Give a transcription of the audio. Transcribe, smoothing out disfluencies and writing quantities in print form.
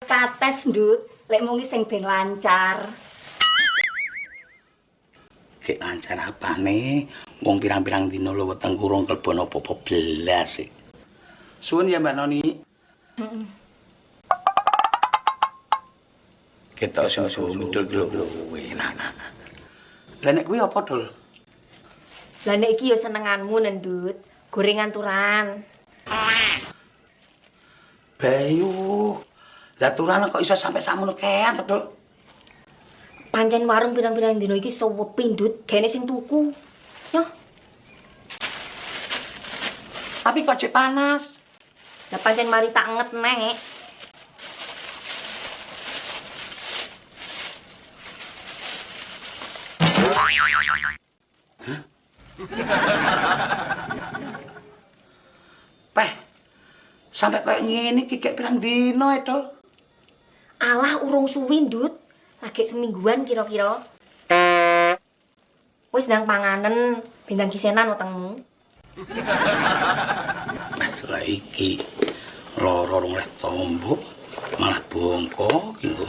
kates, Ndut. Lek mung sing ben lancar. Gek lancar apane? Wong pirang-pirang dina lho weteng kurung kelebon apa-apa blas sih. Suwun ya Mbak Noni. Heeh. Ketok susu mudul ki lho. Nah. Lah nek kuwi apa, Dul? Lah nek iki ya senenganmu, Ndut. Gorengan turan. Bayu. Lah turan kok iso sampe sakmono kean to, Dul? Pancen warung pirang-pirang dina iki sepi, Ndut. Gene sing tuku. Yo. Tapi kok jek panas. Lah pancen mari tak nget, Nek. Peh. Sampai kayak ngene iki gek pirang dina, Dul? Alah urung suwi, Ndut. Lagi semingguan kira-kira. Wis ndang panganen, bintang kisenan wetengmu. Lah iki lara rong leh tombo malah bongkok iki.